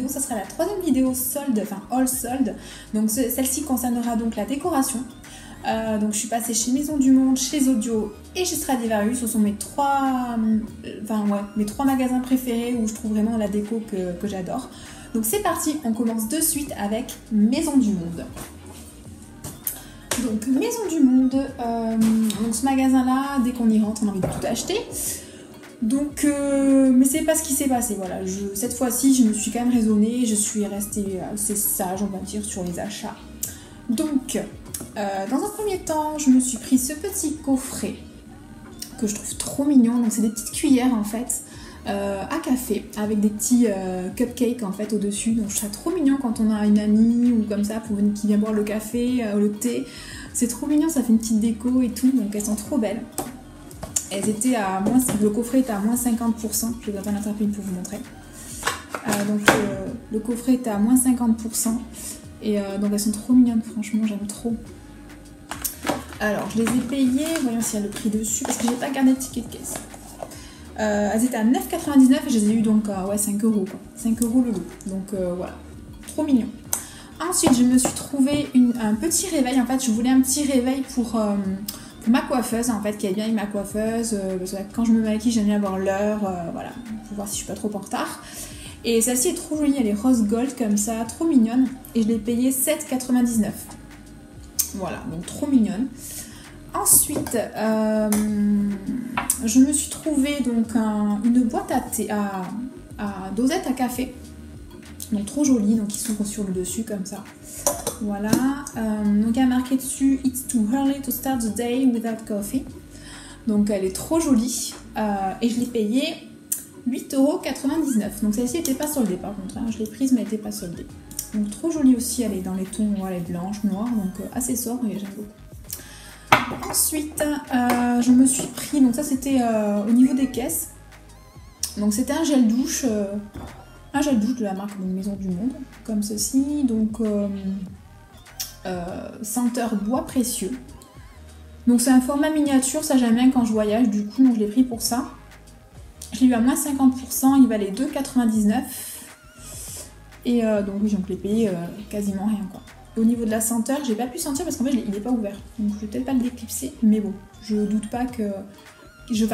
vidéo, ça sera la troisième vidéo solde, enfin all solde. Donc celle-ci concernera donc la décoration. Donc je suis passée chez Maison du Monde, chez Audio et chez Stradivarius. Ce sont mes trois magasins préférés où je trouve vraiment la déco que j'adore. Donc c'est parti, on commence de suite avec Maison du Monde. Donc Maison du Monde, donc ce magasin-là, dès qu'on y rentre, on a envie de tout acheter. Donc, mais c'est pas ce qui s'est passé, voilà. Cette fois-ci, je me suis quand même raisonnée, je suis restée assez sage, on va dire, sur les achats. Donc, dans un premier temps, je me suis pris ce petit coffret que je trouve trop mignon. Donc, c'est des petites cuillères en fait à café avec des petits cupcakes en fait au-dessus. Donc, je trouve ça trop mignon quand on a une amie ou comme ça qui vient boire le café, le thé. C'est trop mignon, ça fait une petite déco et tout. Donc, elles sont trop belles. Elles étaient à moins, le coffret était à moins 50%. Je vais pas l'attraper pour vous montrer. Le coffret était à moins 50%. Et donc elles sont trop mignonnes, franchement, j'aime trop. Alors, je les ai payées, voyons s'il y a le prix dessus, parce que j'ai pas gardé le ticket de caisse. Elles étaient à 9,99 et je les ai eu donc à 5 € quoi. 5 € le lot. Donc voilà, trop mignon. Ensuite, je me suis trouvé un petit réveil. En fait, je voulais un petit réveil pour ma coiffeuse, en fait, qui aille bien avec ma coiffeuse. Parce que quand je me maquille, j'aime bien avoir l'heure, voilà, pour voir si je suis pas trop en retard. Et celle-ci est trop jolie, elle est rose gold comme ça, trop mignonne. Et je l'ai payée 7,99 €. Voilà, donc trop mignonne. Ensuite, je me suis trouvé donc une boîte à dosettes à café. Donc trop jolie, donc ils s'ouvrent sur le dessus comme ça. Voilà, donc il y a marqué dessus « It's too early to start the day without coffee ». Donc elle est trop jolie et je l'ai payée 8,99 €. Donc celle-ci n'était pas soldée par contre, hein. Je l'ai prise mais elle n'était pas soldée. Donc trop jolie aussi, elle est dans les tons, elle est blanche, noire, donc assez sobre et j'aime beaucoup. Ensuite, je me suis pris, donc ça c'était au niveau des caisses. Donc c'était un gel douche de la marque Maison du Monde, comme ceci. Donc senteur bois précieux. Donc c'est un format miniature, ça j'aime bien quand je voyage, du coup donc je l'ai pris pour ça. Je l'ai eu à moins 50%, il valait 2,99 €. Et donc oui, je l'ai payé quasiment rien quoi. Au niveau de la senteur, j'ai pas pu sentir parce qu'en fait il n'est pas ouvert. Donc je vais peut-être pas le déclipser, mais bon, je doute pas que. Je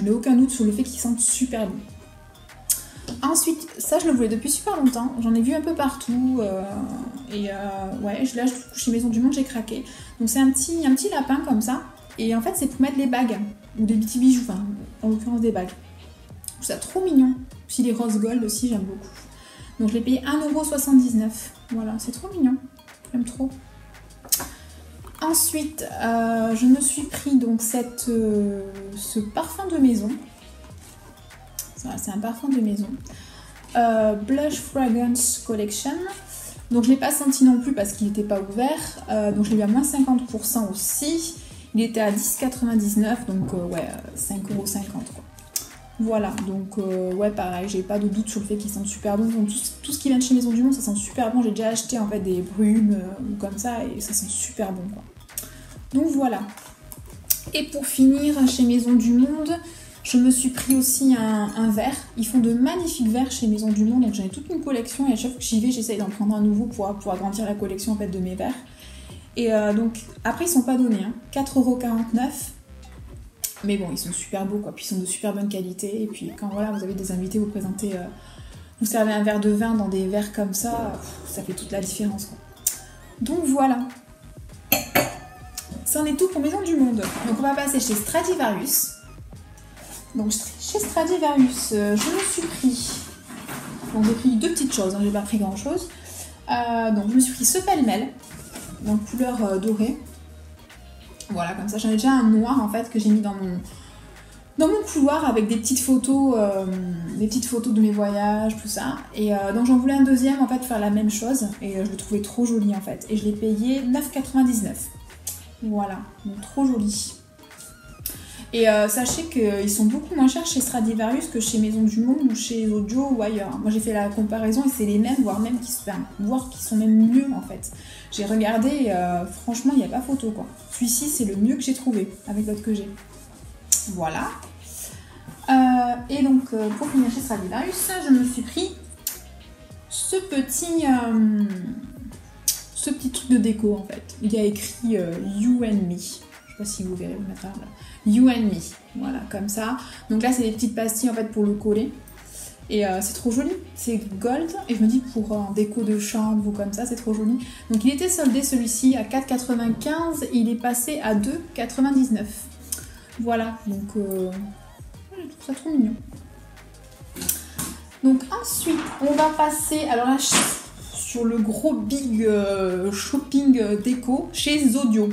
n'ai aucun doute sur le fait qu'il sente super bon. Ensuite, ça je le voulais depuis super longtemps, j'en ai vu un peu partout ouais, là chez Maison du Monde j'ai craqué. Donc c'est un petit lapin comme ça, et en fait c'est pour mettre les bagues, ou des petits bijoux, enfin en l'occurrence des bagues. Je trouve ça trop mignon, puis les rose gold aussi j'aime beaucoup. Donc je l'ai payé 1,79 €, voilà, c'est trop mignon, j'aime trop. Ensuite, je me suis pris donc ce parfum de maison. C'est un parfum de maison. Blush Fragrance Collection. Donc je ne l'ai pas senti non plus parce qu'il n'était pas ouvert. Donc je l'ai eu à moins 50% aussi. Il était à 10,99 €, donc ouais, 5,50 € quoi. Voilà, donc ouais pareil, j'ai pas de doute sur le fait qu'il sente super bon. Donc tout ce qui vient de chez Maison du Monde, ça sent super bon. J'ai déjà acheté en fait des brumes ou comme ça et ça sent super bon quoi. Donc voilà. Et pour finir, chez Maison du Monde, je me suis pris aussi un verre. Ils font de magnifiques verres chez Maison du Monde, donc j'en ai toute une collection et à chaque fois que j'y vais, j'essaye d'en prendre un nouveau pour agrandir la collection en fait de mes verres. Et donc après ils sont pas donnés, hein. 4,49 €. Mais bon, ils sont super beaux quoi, puis ils sont de super bonne qualité. Et puis quand voilà, vous avez des invités, vous présentez, vous servez un verre de vin dans des verres comme ça, ça fait toute la différence quoi. Donc voilà. C'en est tout pour Maison du Monde. Donc on va passer chez Stradivarius. Donc chez Stradivarius, je me suis pris. Donc j'ai pris deux petites choses, hein, j'ai pas pris grand chose. Donc je me suis pris ce pêle-mêle, donc couleur dorée. Voilà, comme ça j'en ai déjà un noir en fait que j'ai mis dans mon couloir avec des petites photos de mes voyages, tout ça. Et donc j'en voulais un deuxième en fait pour faire la même chose et je le trouvais trop joli en fait. Et je l'ai payé 9,99 €. Voilà, donc trop joli. Et sachez qu'ils sont beaucoup moins chers chez Stradivarius que chez Maison du Monde ou chez Audio ou ailleurs. Moi j'ai fait la comparaison et c'est les mêmes, voire qui sont même mieux en fait. J'ai regardé et franchement il n'y a pas photo quoi. Celui-ci c'est le mieux que j'ai trouvé avec l'autre que j'ai. Voilà. Et donc pour finir chez Stradivarius, je me suis pris ce petit truc de déco en fait. Il y a écrit You and Me. Je sais pas si vous verrez, vous mettre là. You and Me. Voilà, comme ça. Donc là, c'est des petites pastilles en fait pour le coller. Et c'est trop joli, c'est gold, et je me dis pour un déco de chambre ou comme ça, c'est trop joli. Donc il était soldé celui-ci à 4,95, il est passé à 2,99. Voilà, donc je trouve ça trop mignon. Donc ensuite, on va passer, alors là, sur le gros big shopping déco chez Zodio.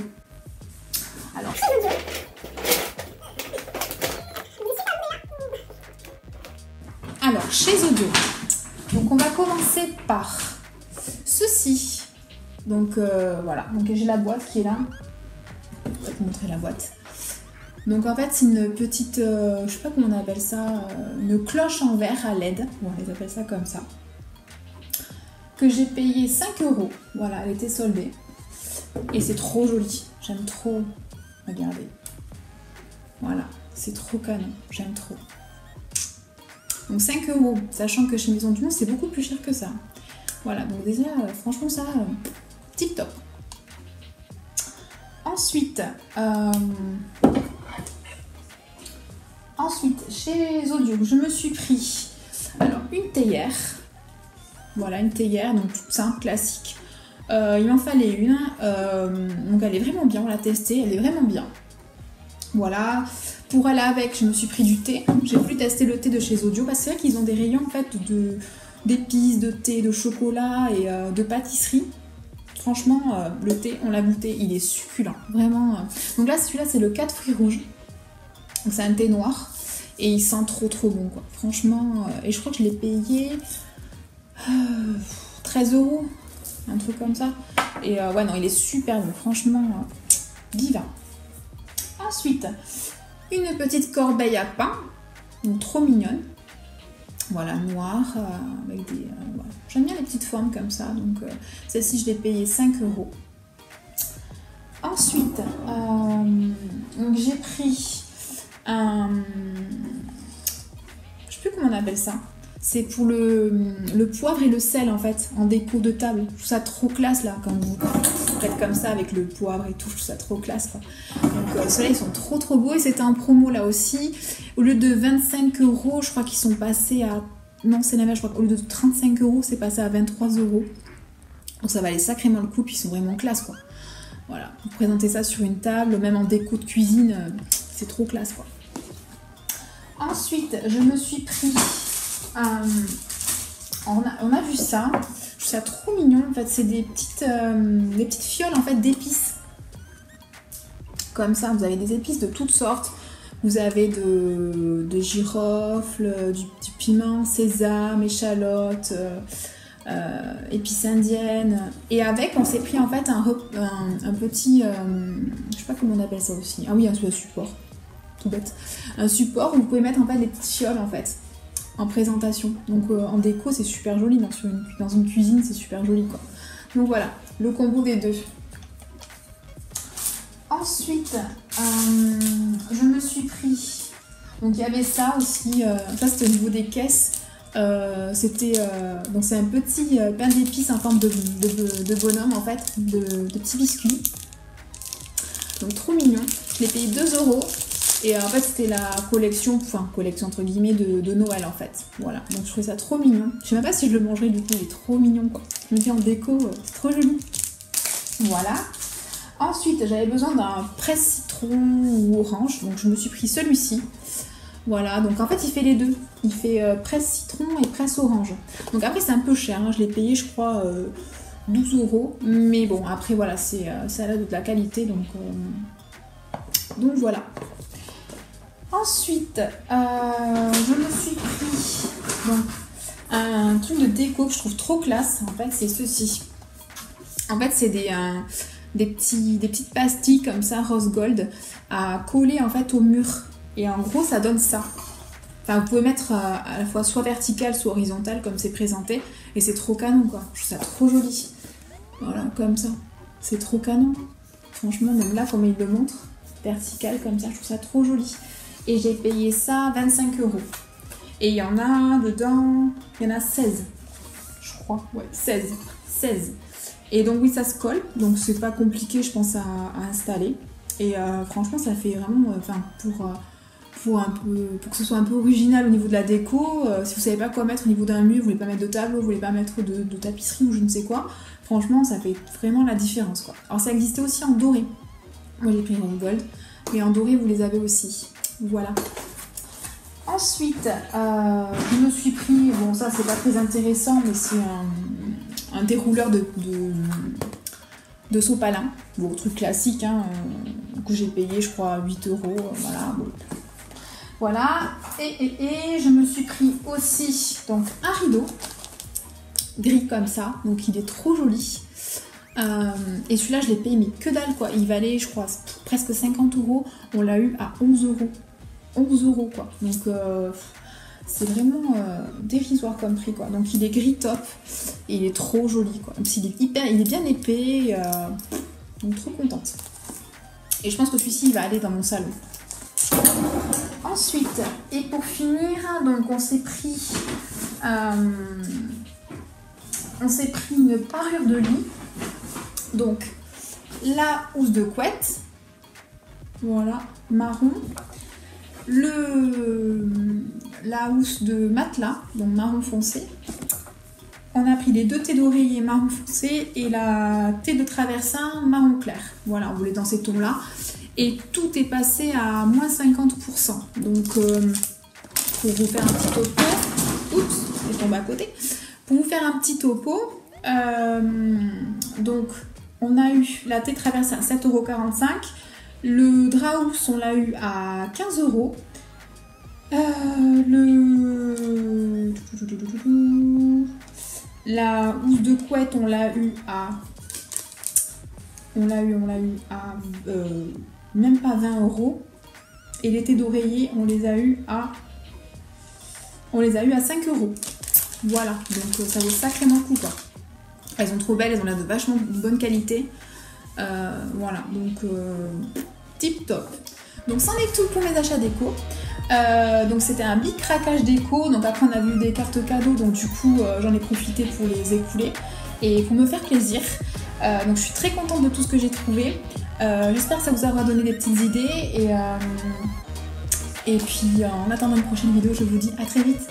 Alors, chez Zodio, donc on va commencer par ceci. Donc voilà, donc j'ai la boîte qui est là. Je vais vous montrer la boîte. Donc en fait, c'est une petite, je sais pas comment on appelle ça, une cloche en verre à LED. Bon, on les appelle ça comme ça. Que j'ai payé 5 €. Voilà, elle était soldée. Et c'est trop joli. J'aime trop. Regardez. Voilà, c'est trop canon. J'aime trop. Donc 5 €, sachant que chez Maison du Monde, c'est beaucoup plus cher que ça. Voilà, donc déjà, franchement, ça, tip top. Ensuite, chez Zodio, je me suis pris alors une théière. Voilà, une théière, donc toute simple, classique. Il m'en fallait une. Donc elle est vraiment bien, on l'a testée, elle est vraiment bien. Voilà. Pour aller avec, je me suis pris du thé. J'ai voulu tester le thé de chez Zodio parce que c'est vrai qu'ils ont des rayons en fait d'épices, de thé, de chocolat et de pâtisserie. Franchement, le thé, on l'a goûté, il est succulent, vraiment. Donc là, celui-là, c'est le 4 fruits rouges. Donc c'est un thé noir et il sent trop bon quoi. Franchement, et je crois que je l'ai payé 13 €, un truc comme ça. Et ouais, non, il est super bon, franchement, divin. Ensuite, une petite corbeille à pain, donc trop mignonne. Voilà, noire, avec des... voilà. J'aime bien les petites formes comme ça, donc celle-ci je l'ai payée 5 €. Ensuite, donc j'ai pris un... je sais plus comment on appelle ça. C'est pour le poivre et le sel en fait, en déco de table. Je trouve ça trop classe là, quand vous faites comme ça avec le poivre et tout, je trouve ça trop classe quoi. Donc ceux-là ils sont trop beaux et c'était en promo là aussi. Au lieu de 25 €, je crois qu'ils sont passés à... Non c'est l'inverse, je crois qu'au lieu de 35 € c'est passé à 23 €. Donc ça valait sacrément le coup, puis ils sont vraiment classe quoi. Voilà, vous présentez ça sur une table, même en déco de cuisine, c'est trop classe quoi. Ensuite, je me suis pris... on a vu ça, je trouve ça trop mignon en fait, c'est des petites fioles en fait d'épices. Comme ça, vous avez des épices de toutes sortes. Vous avez de girofle, du piment, sésame, échalote, épices indiennes. Et avec, on s'est pris en fait un petit, je sais pas comment on appelle ça aussi. Ah oui, un support, tout bête. Un support où vous pouvez mettre en fait des petites fioles en fait, en présentation. Donc en déco, c'est super joli. Dans une cuisine, c'est super joli quoi. Donc voilà, le combo des deux. Ensuite, je me suis pris... Donc il y avait ça aussi, ça c'était au niveau des caisses. Donc c'est un petit pain d'épices en forme de bonhomme en fait, de petits biscuits. Donc trop mignon. Je l'ai payé 2 €. Et en fait c'était la collection, enfin collection entre guillemets de Noël en fait. Voilà, donc je trouvais ça trop mignon. Je sais même pas si je le mangerai du coup, il est trop mignon quoi. Je me fais en déco, c'est trop joli. Voilà. Ensuite, j'avais besoin d'un presse-citron ou orange, donc je me suis pris celui-ci. Voilà, donc en fait, il fait les deux. Il fait presse-citron et presse-orange. Donc après, c'est un peu cher, hein. Je l'ai payé, je crois, 12 €. Mais bon, après, voilà, ça a de la qualité, donc voilà. Ensuite, je me suis pris donc, un truc de déco que je trouve trop classe. En fait, c'est ceci. En fait, c'est des petites pastilles comme ça, rose gold, à coller en fait au mur. Et en gros, ça donne ça. Enfin, vous pouvez mettre à la fois soit vertical, soit horizontal, comme c'est présenté. Et c'est trop canon, quoi. Je trouve ça trop joli. Voilà, comme ça. C'est trop canon. Franchement, même là, comme il le montre, vertical, comme ça, je trouve ça trop joli. Et j'ai payé ça 25 €. Et il y en a dedans, il y en a 16, je crois. crois. Ouais, 16. 16. Et donc oui, ça se colle, donc c'est pas compliqué, je pense, à installer. Et franchement, ça fait vraiment, pour que ce soit un peu original au niveau de la déco, si vous savez pas quoi mettre au niveau d'un mur, vous voulez pas mettre de tableau, vous voulez pas mettre de tapisserie ou je ne sais quoi, franchement, ça fait vraiment la différence, quoi. Alors ça existait aussi en doré. Moi j'ai pris en gold, mais en doré, vous les avez aussi. Voilà. Ensuite, je me suis pris, bon ça c'est pas très intéressant, mais c'est un dérouleur de sopalin. Bon, truc classique, hein, que j'ai payé, je crois, 8 €. Voilà. Bon. Voilà. Et je me suis pris aussi donc, un rideau gris comme ça. Donc, il est trop joli. Et celui-là, je l'ai payé, mais que dalle, quoi. Il valait, je crois, presque 50 €. On l'a eu à 11 €. 11 €, quoi. Donc, c'est vraiment dérisoire comme prix, quoi. Donc il est gris top et il est trop joli, quoi. Même s'il est il est bien épais, donc trop contente. Et je pense que celui-ci il va aller dans mon salon. Ensuite, et pour finir, donc on s'est pris une parure de lit. Donc la housse de couette, voilà, marron. La housse de matelas, donc marron foncé. On a pris les 2 thés d'oreiller marron foncé et la thé de traversin marron clair. Voilà, on voulait dans ces tons-là. Et tout est passé à moins 50%. Donc, pour vous faire un petit topo, oups, c'est tombé à côté. Pour vous faire un petit topo, donc on a eu la thé de traversin à 7,45 €. Le Drahousse, on l'a eu à 15 €. La housse de couette, on l'a eu à même pas 20 €. Et les thés d'oreiller, on les a eu à 5 €. Voilà, donc ça vaut sacrément le coup, quoi. Elles sont trop belles, elles ont l'air de vachement bonne qualité. Voilà, donc tip top. Donc c'en est tout pour mes achats déco. Donc c'était un big craquage déco. Donc après on a vu des cartes cadeaux, donc du coup j'en ai profité pour les écouler et pour me faire plaisir. Donc je suis très contente de tout ce que j'ai trouvé. J'espère que ça vous aura donné des petites idées et puis en attendant une prochaine vidéo, je vous dis à très vite.